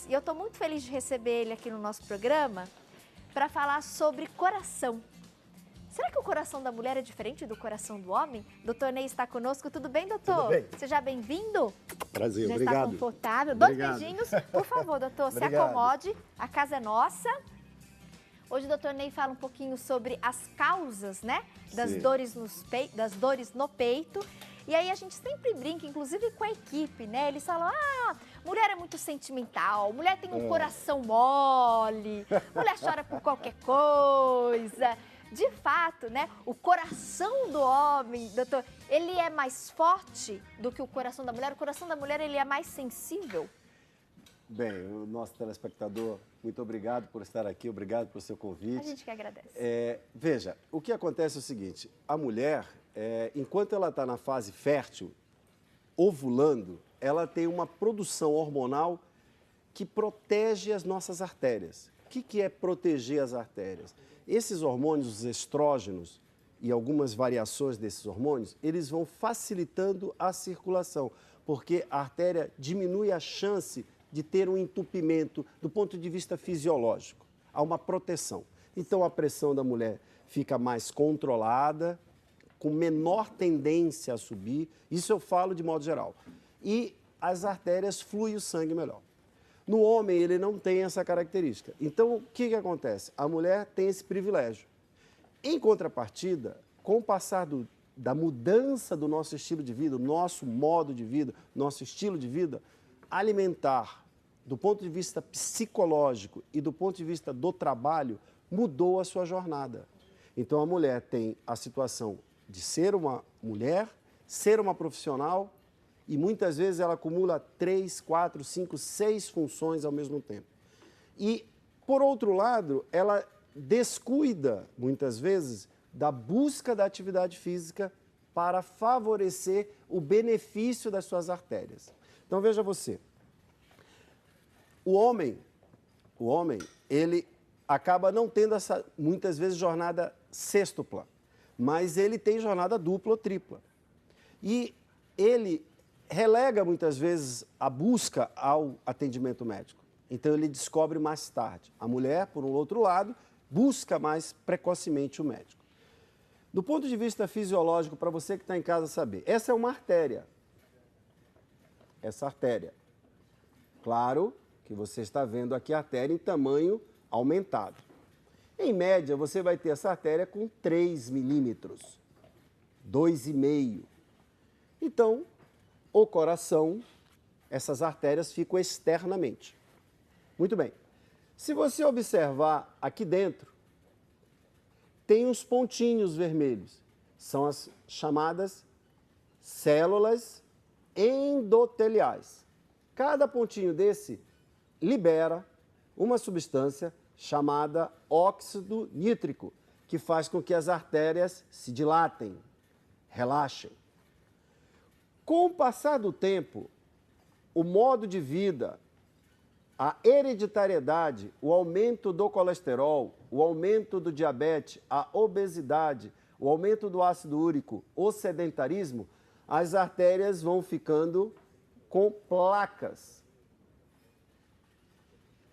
Gomes e eu estou muito feliz de receber ele aqui no nosso programa para falar sobre coração. Será que o coração da mulher é diferente do coração do homem? Doutor Ney está conosco. Tudo bem, doutor? Tudo bem. Seja bem-vindo. Prazer, Já obrigado. está confortável. Obrigado. 2 beijinhos. Por favor, doutor, se Obrigado. acomode. A casa é nossa. Hoje o doutor Ney fala um pouquinho sobre as causas, né? Das Sim. dores no peito. E aí a gente sempre brinca, inclusive com a equipe, né? Eles falam, mulher é muito sentimental, mulher tem um coração mole, mulher chora por qualquer coisa. De fato, né? O coração do homem, doutor, ele é mais forte do que o coração da mulher? O coração da mulher, ele é mais sensível? Bem, o nosso telespectador, muito obrigado por estar aqui, obrigado pelo seu convite. A gente que agradece. Veja, o que acontece é o seguinte, a mulher, enquanto ela está na fase fértil, ovulando, ela tem uma produção hormonal que protege as nossas artérias. O que é proteger as artérias? Esses hormônios, os estrógenos e algumas variações desses hormônios, eles vão facilitando a circulação, porque a artéria diminui a chance de ter um entupimento do ponto de vista fisiológico. Há uma proteção. Então, a pressão da mulher fica mais controlada, com menor tendência a subir, isso eu falo de modo geral. E as artérias fluem o sangue melhor. No homem, ele não tem essa característica. Então, o que acontece? A mulher tem esse privilégio. Em contrapartida, com o passar da mudança do nosso estilo de vida, nosso modo de vida, nosso estilo de vida, alimentar, do ponto de vista psicológico e do ponto de vista do trabalho, mudou a sua jornada. Então, a mulher tem a situação de ser uma mulher, ser uma profissional, e muitas vezes ela acumula 3, 4, 5, 6 funções ao mesmo tempo. E, por outro lado, ela descuida, muitas vezes, da busca da atividade física para favorecer o benefício das suas artérias. Então, veja você, o homem, ele acaba não tendo essa, muitas vezes, jornada sextupla, mas ele tem jornada dupla ou tripla. E ele relega muitas vezes a busca ao atendimento médico. Então ele descobre mais tarde. A mulher, por um outro lado, busca mais precocemente o médico. Do ponto de vista fisiológico, para você que está em casa saber, essa é uma artéria. Essa artéria. Claro que você está vendo aqui a artéria em tamanho aumentado. Em média, você vai ter essa artéria com 3 milímetros, 2,5. Então, o coração, essas artérias ficam externamente. Muito bem. Se você observar aqui dentro, tem uns pontinhos vermelhos. São as chamadas células endoteliais. Cada pontinho desse libera uma substância chamada óxido nítrico, que faz com que as artérias se dilatem, relaxem. Com o passar do tempo, o modo de vida, a hereditariedade, o aumento do colesterol, o aumento do diabetes, a obesidade, o aumento do ácido úrico, o sedentarismo, as artérias vão ficando com placas.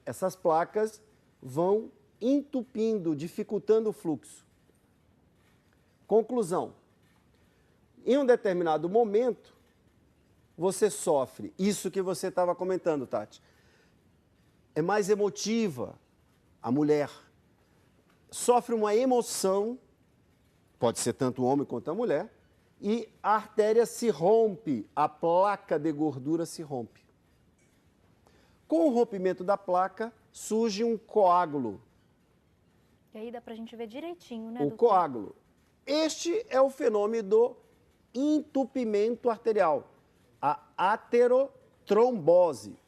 Essas placas vão entupindo, dificultando o fluxo. Conclusão. Em um determinado momento, você sofre isso que você estava comentando, Tati. É mais emotiva a mulher. Sofre uma emoção, pode ser tanto o homem quanto a mulher, e a artéria se rompe, a placa de gordura se rompe. Com o rompimento da placa, surge um coágulo. E aí dá pra gente ver direitinho, né, O doutor? coágulo. Este é o fenômeno do entupimento arterial. A aterotrombose.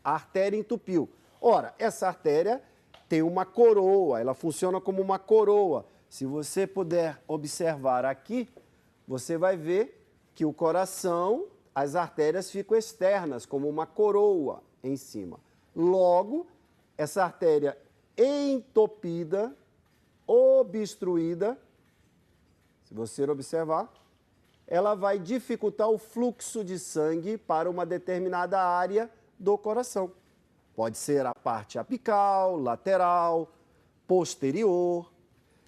A artéria entupiu. Ora, essa artéria tem uma coroa, ela funciona como uma coroa. Se você puder observar aqui, você vai ver que o coração, as artérias ficam externas, como uma coroa em cima. Logo, essa artéria entupida, obstruída, se você observar, ela vai dificultar o fluxo de sangue para uma determinada área do coração. Pode ser a parte apical, lateral, posterior.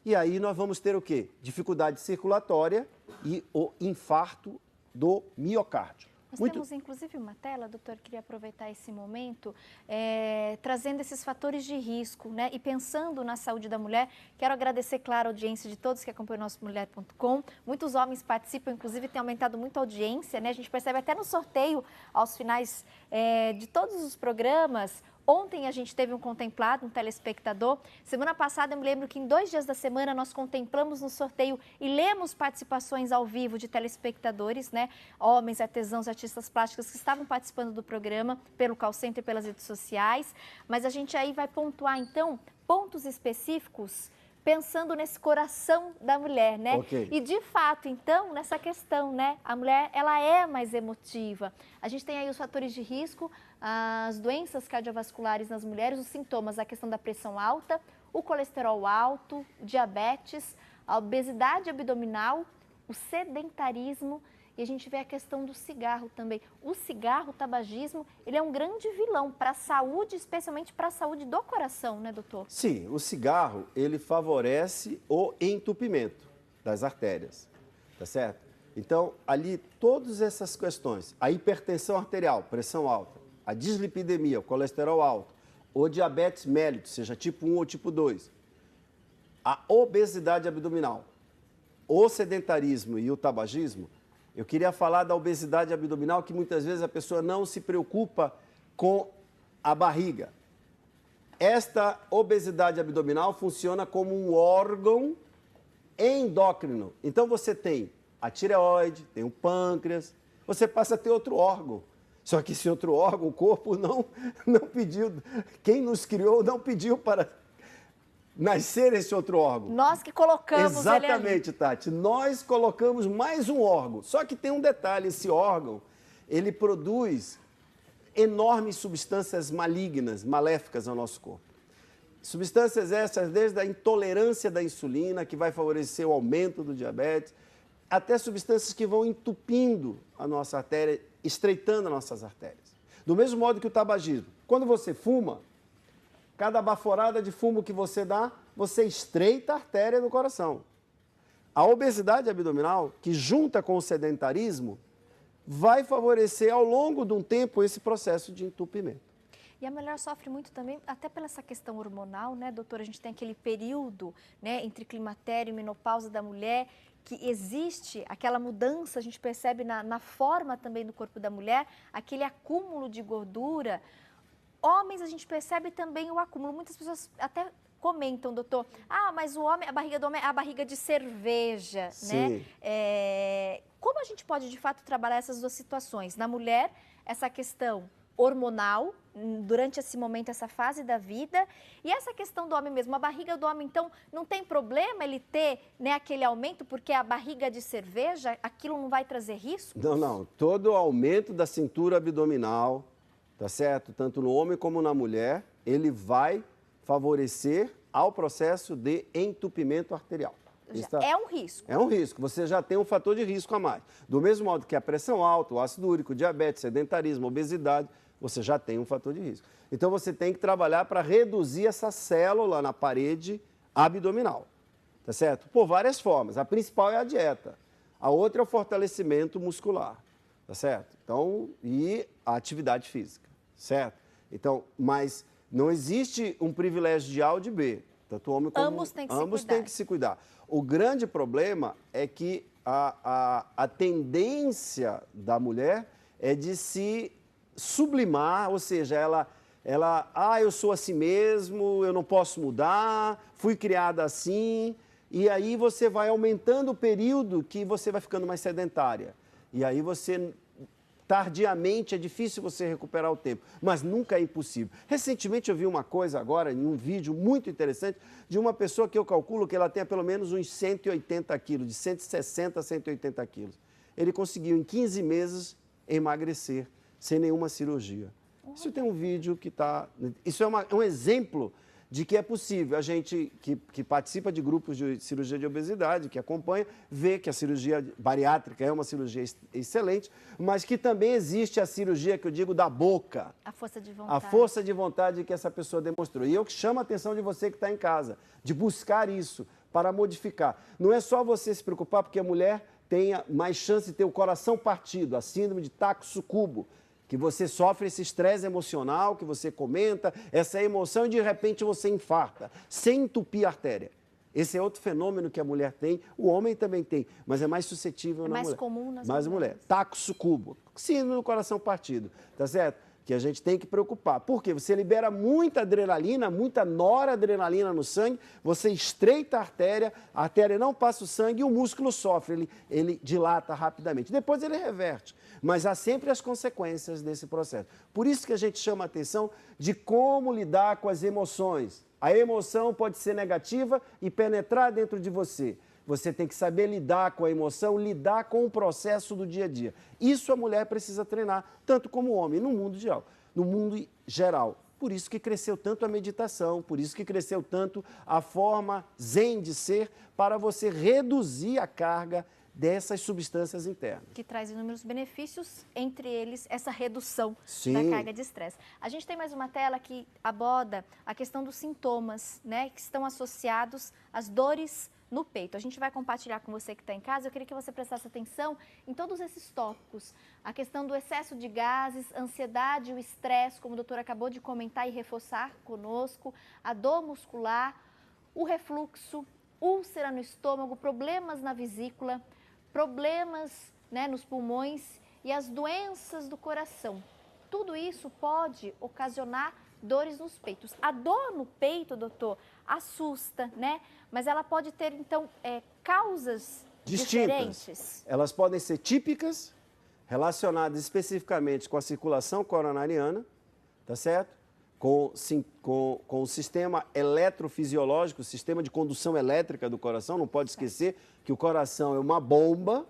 E aí nós vamos ter o quê? Dificuldade circulatória e o infarto do miocárdio. Nós temos, inclusive, uma tela, doutor, queria aproveitar esse momento, trazendo esses fatores de risco, né? E pensando na saúde da mulher, quero agradecer, claro, a audiência de todos que acompanham o nosso mulher.com. Muitos homens participam, inclusive tem aumentado muito a audiência, né? A gente percebe até no sorteio, aos finais de todos os programas. Ontem a gente teve um contemplado, um telespectador. Semana passada eu me lembro que em 2 dias da semana nós contemplamos no sorteio e lemos participações ao vivo de telespectadores, né? Homens, artesãos, artistas plásticos que estavam participando do programa pelo call center e pelas redes sociais. Mas a gente aí vai pontuar então pontos específicos pensando nesse coração da mulher, né? Okay. E de fato, então, nessa questão, né? A mulher, ela é mais emotiva. A gente tem aí os fatores de risco, as doenças cardiovasculares nas mulheres, os sintomas, a questão da pressão alta, o colesterol alto, diabetes, a obesidade abdominal, o sedentarismo. E a gente vê a questão do cigarro também. O cigarro, o tabagismo, ele é um grande vilão para a saúde, especialmente para a saúde do coração, né, doutor? Sim, o cigarro, ele favorece o entupimento das artérias, tá certo? Então, ali, todas essas questões, a hipertensão arterial, pressão alta, a dislipidemia, o colesterol alto, o diabetes mellitus, seja tipo 1 ou tipo 2, a obesidade abdominal, o sedentarismo e o tabagismo. Eu queria falar da obesidade abdominal, que muitas vezes a pessoa não se preocupa com a barriga. Esta obesidade abdominal funciona como um órgão endócrino. Então você tem a tireoide, tem o pâncreas, você passa a ter outro órgão. Só que esse outro órgão, o corpo não pediu, quem nos criou não pediu para nascer esse outro órgão. Nós que colocamos Exatamente, Tati. Nós colocamos mais um órgão. Só que tem um detalhe, esse órgão, ele produz enormes substâncias malignas, maléficas ao nosso corpo. Substâncias essas desde a intolerância da insulina, que vai favorecer o aumento do diabetes, até substâncias que vão entupindo a nossa artéria, estreitando as nossas artérias. Do mesmo modo que o tabagismo. Quando você fuma, cada baforada de fumo que você dá, você estreita a artéria do coração. A obesidade abdominal, que junta com o sedentarismo, vai favorecer ao longo de um tempo esse processo de entupimento. E a mulher sofre muito também, até pela essa questão hormonal, né, doutora? A gente tem aquele período, né, entre climatério e menopausa da mulher, que existe aquela mudança, a gente percebe na forma também do corpo da mulher, aquele acúmulo de gordura. Homens, a gente percebe também o acúmulo. Muitas pessoas até comentam, doutor, mas o homem, a barriga do homem é a barriga de cerveja, Sim. né? Como a gente pode, de fato, trabalhar essas duas situações? Na mulher, essa questão hormonal, durante esse momento, essa fase da vida, e essa questão do homem mesmo. A barriga do homem, então, não tem problema ele ter, né, aquele aumento, porque a barriga de cerveja, aquilo não vai trazer risco? Não. Todo aumento da cintura abdominal, tá certo? Tanto no homem como na mulher, ele vai favorecer ao processo de entupimento arterial. É um risco. É um risco. Você já tem um fator de risco a mais. Do mesmo modo que a pressão alta, o ácido úrico, diabetes, sedentarismo, obesidade, você já tem um fator de risco. Então você tem que trabalhar para reduzir essa célula na parede abdominal. Tá certo? Por várias formas. A principal é a dieta. A outra é o fortalecimento muscular. Tá certo? Então, e a atividade física. Certo? Então, mas não existe um privilégio de A ou de B. Tanto o homem como ambos têm que se cuidar. O grande problema é que a tendência da mulher é de se sublimar, ou seja, eu sou assim mesmo, eu não posso mudar, fui criada assim, e aí você vai aumentando o período que você vai ficando mais sedentária. E aí você, tardiamente, é difícil você recuperar o tempo, mas nunca é impossível. Recentemente eu vi uma coisa agora, em um vídeo muito interessante, de uma pessoa que eu calculo que ela tenha pelo menos uns 180 quilos, de 160 a 180 quilos. Ele conseguiu em 15 meses emagrecer, sem nenhuma cirurgia. Isso tem um vídeo que está... Isso é um exemplo de que é possível. A gente que participa de grupos de cirurgia de obesidade, que acompanha, vê que a cirurgia bariátrica é uma cirurgia excelente, mas que também existe a cirurgia, que eu digo, da boca. A força de vontade. A força de vontade que essa pessoa demonstrou. E eu que chamo a atenção de você que está em casa, de buscar isso para modificar. Não é só você se preocupar porque a mulher tenha mais chance de ter o coração partido, a síndrome de Takotsukubo, que você sofre esse estresse emocional, que você comenta, essa emoção e de repente você infarta, sem entupir a artéria. Esse é outro fenômeno que a mulher tem, o homem também tem, mas é mais suscetível na mulher. Mais comum nas mulheres. mulheres. Takotsukubo, síndrome do coração partido, tá certo? Que a gente tem que preocupar. Por quê? Você libera muita adrenalina, muita noradrenalina no sangue, você estreita a artéria não passa o sangue e o músculo sofre, ele dilata rapidamente. Depois ele reverte, mas há sempre as consequências desse processo. Por isso que a gente chama a atenção de como lidar com as emoções. A emoção pode ser negativa e penetrar dentro de você. Você tem que saber lidar com a emoção, lidar com o processo do dia a dia. Isso a mulher precisa treinar, tanto como o homem, no mundo geral. Por isso que cresceu tanto a meditação, por isso que cresceu tanto a forma zen de ser, para você reduzir a carga dessas substâncias internas. Que traz inúmeros benefícios, entre eles essa redução Sim. da carga de estresse. A gente tem mais uma tela que aborda a questão dos sintomas, né, que estão associados às dores no peito. A gente vai compartilhar com você que está em casa. Eu queria que você prestasse atenção em todos esses tópicos. A questão do excesso de gases, ansiedade, o estresse, como o doutor acabou de comentar e reforçar conosco, a dor muscular, o refluxo, úlcera no estômago, problemas na vesícula, problemas, né, nos pulmões e as doenças do coração. Tudo isso pode ocasionar dores nos peitos. A dor no peito, doutor, assusta, né? Mas ela pode ter, então, causas diferentes. Elas podem ser típicas, relacionadas especificamente com a circulação coronariana, tá certo? Com o sistema eletrofisiológico, o sistema de condução elétrica do coração. Não pode esquecer que o coração é uma bomba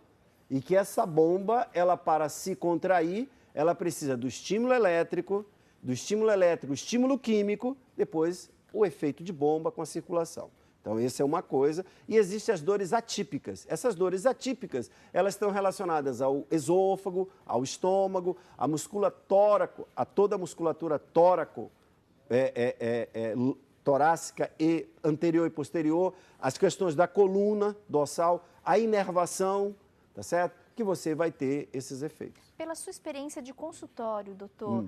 e que essa bomba, ela para se contrair, ela precisa do estímulo elétrico, o estímulo químico, depois o efeito de bomba com a circulação. Então, essa é uma coisa. E existem as dores atípicas. Essas dores atípicas, elas estão relacionadas ao esôfago, ao estômago, à musculatura tóraco, a toda a musculatura torácica e anterior e posterior, as questões da coluna dorsal, a inervação, tá certo? Que você vai ter esses efeitos. Pela sua experiência de consultório, doutor,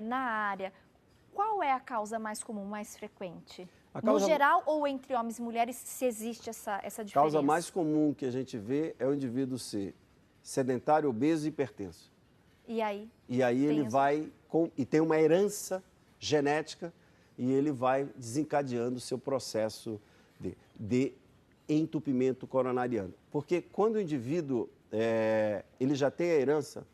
na área, qual é a causa mais comum, mais frequente? No geral ou entre homens e mulheres, se existe essa diferença? A causa mais comum que a gente vê é o indivíduo ser sedentário, obeso e hipertenso. E aí? E aí ele vai, e tem uma herança genética, e ele vai desencadeando o seu processo de entupimento coronariano. Porque quando o indivíduo ele já tem a herança,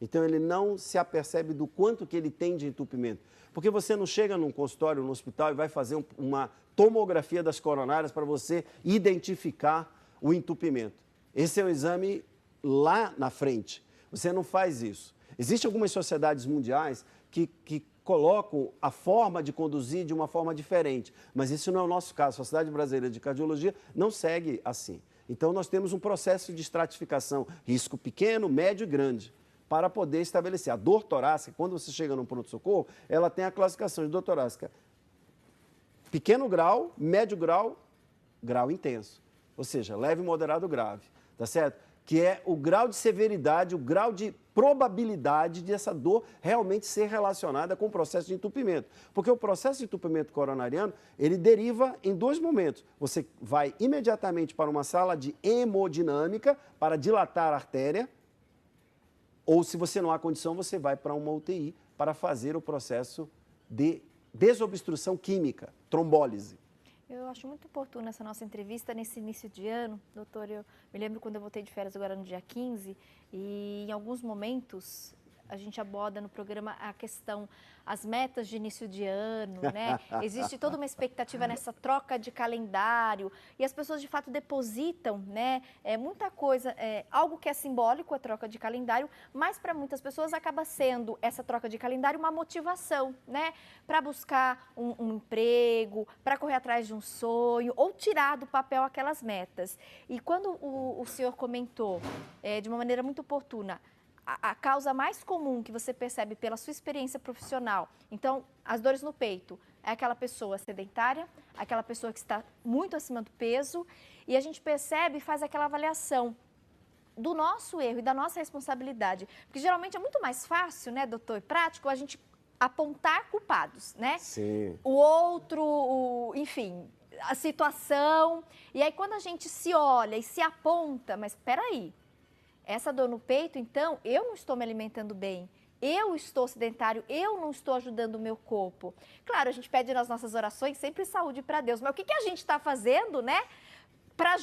então ele não se apercebe do quanto que ele tem de entupimento. Porque você não chega num consultório, no hospital, e vai fazer uma tomografia das coronárias para você identificar o entupimento. Esse é um exame lá na frente. Você não faz isso. Existem algumas sociedades mundiais que colocam a forma de conduzir de uma forma diferente, mas isso não é o nosso caso. A Sociedade Brasileira de Cardiologia não segue assim. Então, nós temos um processo de estratificação, risco pequeno, médio e grande, para poder estabelecer. A dor torácica, quando você chega num pronto-socorro, ela tem a classificação de dor torácica pequeno grau, médio grau, grau intenso. Ou seja, leve, moderado, grave, tá certo? Que é o grau de severidade, o grau de probabilidade dessa dor realmente ser relacionada com o processo de entupimento. Porque o processo de entupimento coronariano, ele deriva em dois momentos. Você vai imediatamente para uma sala de hemodinâmica para dilatar a artéria, ou se você não há condição, você vai para uma UTI para fazer o processo de desobstrução química, trombólise. Eu acho muito oportuna essa nossa entrevista nesse início de ano. Doutor, eu me lembro quando eu voltei de férias agora no dia 15 e em alguns momentos a gente aborda no programa a questão, as metas de início de ano, né? Existe toda uma expectativa nessa troca de calendário e as pessoas de fato depositam, né? Muita coisa, algo que é simbólico, a troca de calendário, mas para muitas pessoas acaba sendo essa troca de calendário uma motivação, né? Para buscar um emprego, para correr atrás de um sonho ou tirar do papel aquelas metas. E quando o senhor comentou de uma maneira muito oportuna, a causa mais comum que você percebe pela sua experiência profissional, então, as dores no peito, é aquela pessoa sedentária, aquela pessoa que está muito acima do peso, e a gente percebe e faz aquela avaliação do nosso erro e da nossa responsabilidade. Porque geralmente é muito mais fácil, né, doutor, e prático, a gente apontar culpados, né? Sim. O outro, enfim, a situação. E aí, quando a gente se olha e se aponta, mas espera aí, essa dor no peito, então, eu não estou me alimentando bem, eu estou sedentário, eu não estou ajudando o meu corpo. Claro, a gente pede nas nossas orações sempre saúde para Deus, mas o que a gente está fazendo, né? Para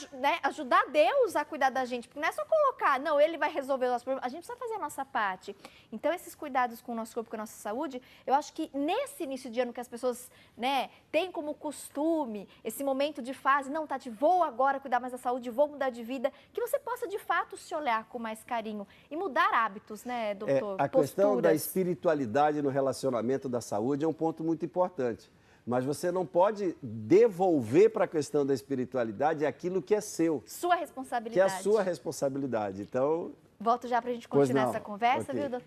ajudar Deus a cuidar da gente, porque não é só colocar, não, ele vai resolver os nossos problemas, a gente precisa fazer a nossa parte. Então, esses cuidados com o nosso corpo, com a nossa saúde, eu acho que nesse início de ano que as pessoas, né, têm como costume, esse momento de fase, não, Tati, vou agora cuidar mais da saúde, vou mudar de vida, que você possa de fato se olhar com mais carinho e mudar hábitos, né, doutor? A questão da espiritualidade no relacionamento da saúde é um ponto muito importante. Mas você não pode devolver para a questão da espiritualidade aquilo que é seu. Sua responsabilidade. Que é a sua responsabilidade. Então... Volto já para a gente continuar essa conversa, okay. Viu, doutor?